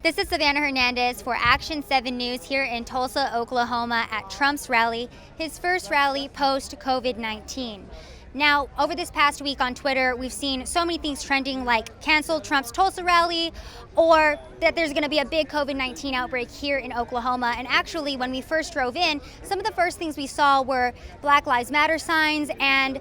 This is Savannah Hernandez for Action 7 News here in Tulsa, Oklahoma at Trump's rally, his first rally post-COVID-19. Now, over this past week on Twitter, we've seen so many things trending like cancel Trump's Tulsa rally or that there's going to be a big COVID-19 outbreak here in Oklahoma. And actually, when we first drove in, some of the first things we saw were Black Lives Matter signs and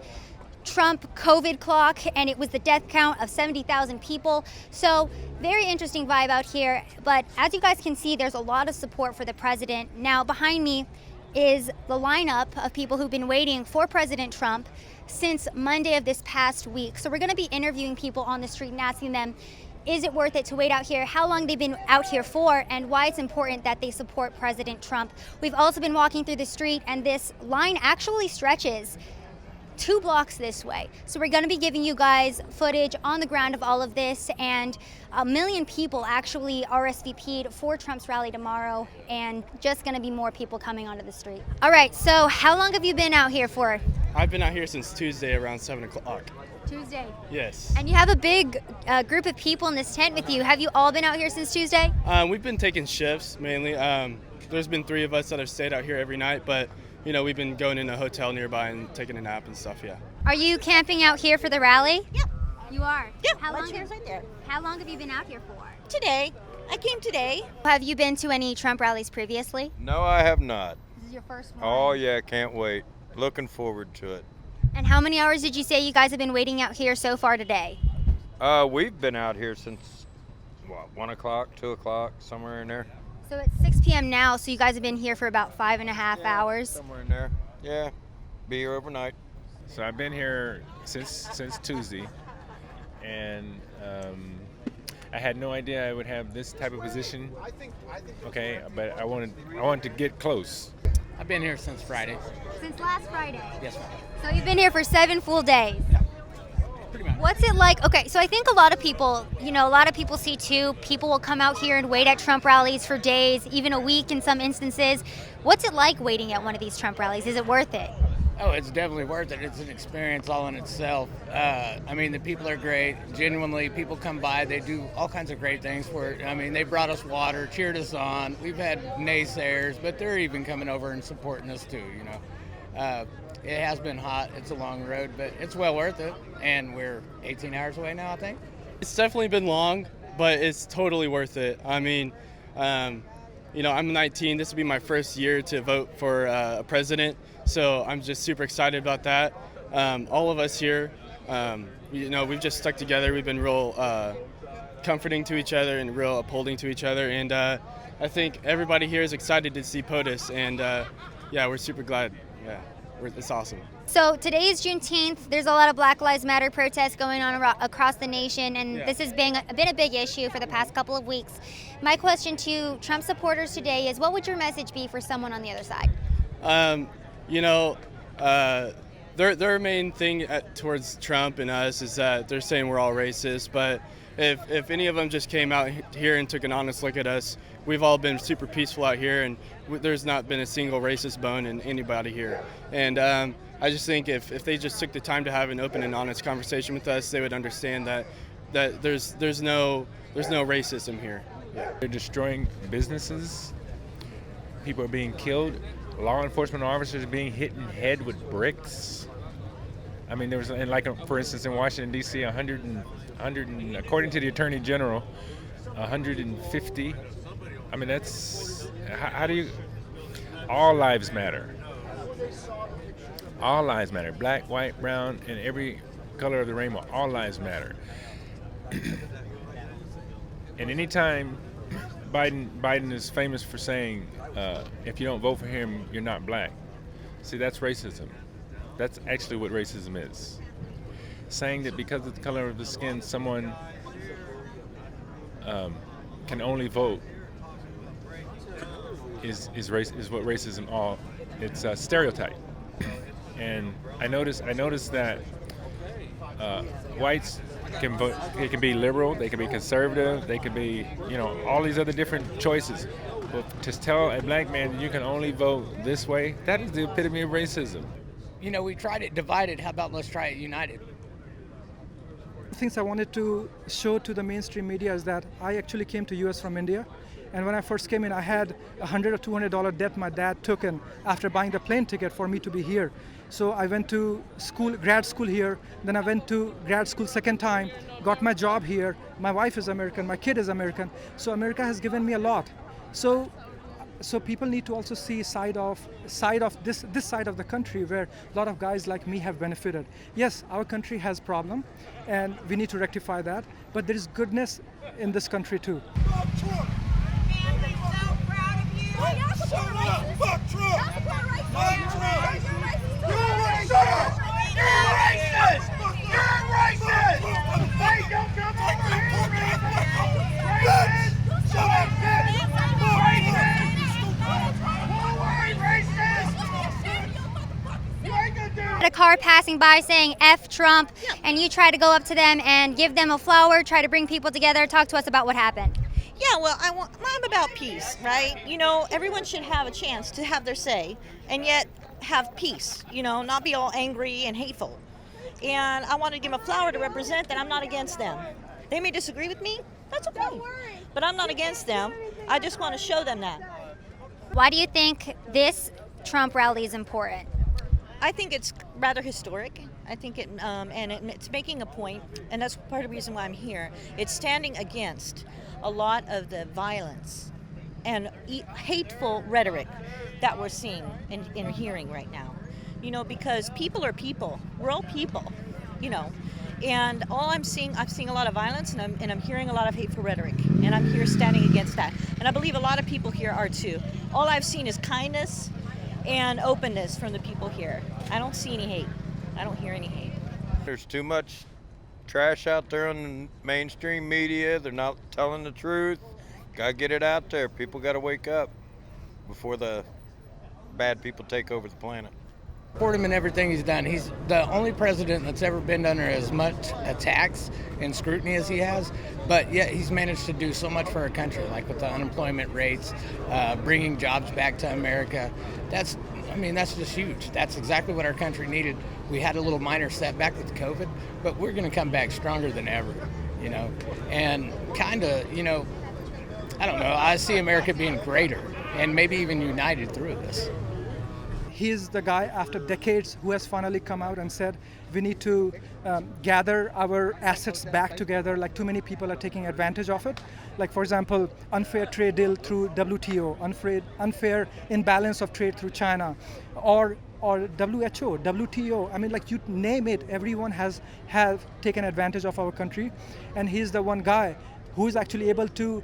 Trump COVID clock, and it was the death count of 70,000 people. So very interesting vibe out here. But as you guys can see, there's a lot of support for the president. Now behind me is the lineup of people who've been waiting for President Trump since Monday of this past week. So we're going to be interviewing people on the street and asking them, is it worth it to wait out here, how long they've been out here for, and why it's important that they support President Trump. We've also been walking through the street, and this line actually stretches 2 blocks this way. So we're going to be giving you guys footage on the ground of all of this, and 1 million people actually RSVP'd for Trump's rally tomorrow, and just going to be more people coming onto the street. All right, so how long have you been out here for? I've been out here since Tuesday around 7 o'clock. Tuesday. Yes. And you have a big group of people in this tent with you. Have you all been out here since Tuesday? We've been taking shifts mainly. There's been 3 of us that have stayed out here every night, but you know, we've been going in a hotel nearby and taking a nap and stuff, yeah. Are you camping out here for the rally? Yep. You are? Yep. How long Right there. How long have you been out here for? Today. I came today. Have you been to any Trump rallies previously? No, I have not. This is your first one? Oh, yeah, can't wait. Looking forward to it. And how many hours did you say you guys have been waiting out here so far today? We've been out here since, 1 o'clock, 2 o'clock, somewhere in there. So it's 6 p.m. now, so you guys have been here for about 5.5 hours. Somewhere in there. Yeah, be here overnight. So I've been here since Tuesday, and I had no idea I would have this type of position. Okay, but I wanted to get close. I've been here since Friday. Since last Friday? Yes, ma'am. So you've been here for 7 full days? Yeah, pretty much. What's it like? Okay, so I think a lot of people see too, people will come out here and wait at Trump rallies for days, even a week in some instances. What's it like waiting at one of these Trump rallies? Is it worth it? Oh, it's definitely worth it. It's an experience all in itself. I mean, the people are great. Genuinely, people come by. They do all kinds of great things for it. I mean, they brought us water, cheered us on. We've had naysayers, but they're even coming over and supporting us too, you know. It has been hot. It's a long road, but it's well worth it. And we're 18 hours away now, I think. It's definitely been long, but it's totally worth it. I mean, you know, I'm 19. This will be my first year to vote for a president, so I'm just super excited about that. All of us here, you know, we've just stuck together. We've been real comforting to each other and real upholding to each other, and I think everybody here is excited to see POTUS, and yeah, we're super glad. Yeah, it's awesome. So today is Juneteenth. There's a lot of Black Lives Matter protests going on across the nation, and this has been a big issue for the past couple of weeks. My question to Trump supporters today is, what would your message be for someone on the other side? You know, their main thing towards Trump and us is that they're saying we're all racist, but if any of them just came out here and took an honest look at us, we've all been super peaceful out here, and there's not been a single racist bone in anybody here. And I just think if they just took the time to have an open and honest conversation with us, they would understand that there's no racism here. Yeah. They're destroying businesses. People are being killed. Law enforcement officers are being hit in the head with bricks. I mean, there was, for instance, in Washington, D.C., 100, according to the Attorney General, 150. I mean, that's, how do you, all lives matter. All lives matter. Black, white, brown, and every color of the rainbow, all lives matter. And anytime Biden is famous for saying, if you don't vote for him, you're not black. See, that's racism. That's actually what racism is. Saying that because of the color of the skin, someone can only vote is what racism it's a stereotype. And I noticed that whites can vote. They can be liberal, they can be conservative, they can be, you know, all these other different choices. But to tell a black man that you can only vote this way, that is the epitome of racism. You know, we tried it divided. How about let's try it united? Things I wanted to show to the mainstream media is that I actually came to US from India. And when I first came in, I had $100 or $200 debt my dad took in after buying the plane ticket for me to be here. So I went to school, grad school here, then I went to grad school second time, got my job here. My wife is American, my kid is American. So America has given me a lot. So people need to also see side of this side of the country where a lot of guys like me have benefited. Yes, our country has problem, and we need to rectify that. But there is goodness in this country too. Fuck Trump! Fuck Trump! You're racist! You're racist! You're racist! Hey, don't come over here, racist! Shut up, bitch! A car passing by saying F Trump, and you try to go up to them and give them a flower, try to bring people together. Talk to us about what happened. Yeah, well, I'm about peace, right? You know, everyone should have a chance to have their say and yet have peace, you know, not be all angry and hateful. And I want to give them a flower to represent that I'm not against them. They may disagree with me, that's okay. But I'm not against them. I just want to show them that. Why do you think this Trump rally is important? I think it's rather historic. I think it's making a point, and that's part of the reason why I'm here. It's standing against a lot of the violence and hateful rhetoric that we're seeing and hearing right now. You know, because people are people. We're all people, you know. And I'm seeing a lot of violence, and I'm hearing a lot of hateful rhetoric, and I'm here standing against that. And I believe a lot of people here are too. All I've seen is kindness and openness from the people here. I don't see any hate. I don't hear any hate. There's too much trash out there on the mainstream media. They're not telling the truth. Gotta get it out there. People gotta wake up before the bad people take over the planet. Support him in everything he's done. He's the only president that's ever been under as much attacks and scrutiny as he has, but yet he's managed to do so much for our country, like with the unemployment rates, bringing jobs back to America. That's just huge. That's exactly what our country needed. We had a little minor setback with COVID, but we're going to come back stronger than ever, you know, and kind of, you know, I don't know. I see America being greater and maybe even united through this. He's the guy after decades who has finally come out and said we need to gather our assets back together, like too many people are taking advantage of it. Like, for example, unfair trade deal through WTO, unfair imbalance of trade through China, or WHO, WTO. I mean, like, you name it, everyone have taken advantage of our country. And he's the one guy who is actually able to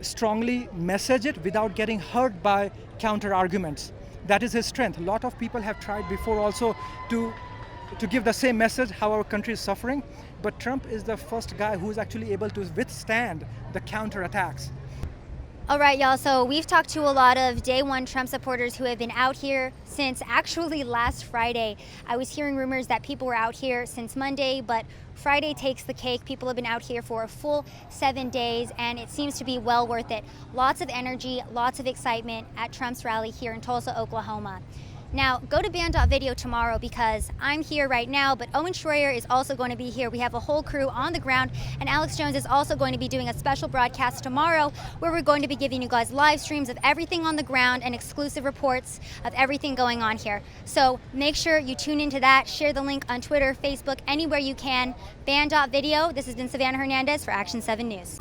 strongly message it without getting hurt by counter arguments. That is his strength. A lot of people have tried before also to give the same message how our country is suffering, but Trump is the first guy who is actually able to withstand the counterattacks. All right, y'all, so we've talked to a lot of day one Trump supporters who have been out here since actually last Friday. I was hearing rumors that people were out here since Monday, but Friday takes the cake. People have been out here for a full 7 days, and it seems to be well worth it. Lots of energy, lots of excitement at Trump's rally here in Tulsa, Oklahoma. Now, go to band.video tomorrow because I'm here right now, but Owen Schroyer is also going to be here. We have a whole crew on the ground, and Alex Jones is also going to be doing a special broadcast tomorrow where we're going to be giving you guys live streams of everything on the ground and exclusive reports of everything going on here. So make sure you tune into that. Share the link on Twitter, Facebook, anywhere you can. Band.video. This has been Savannah Hernandez for Action 7 News.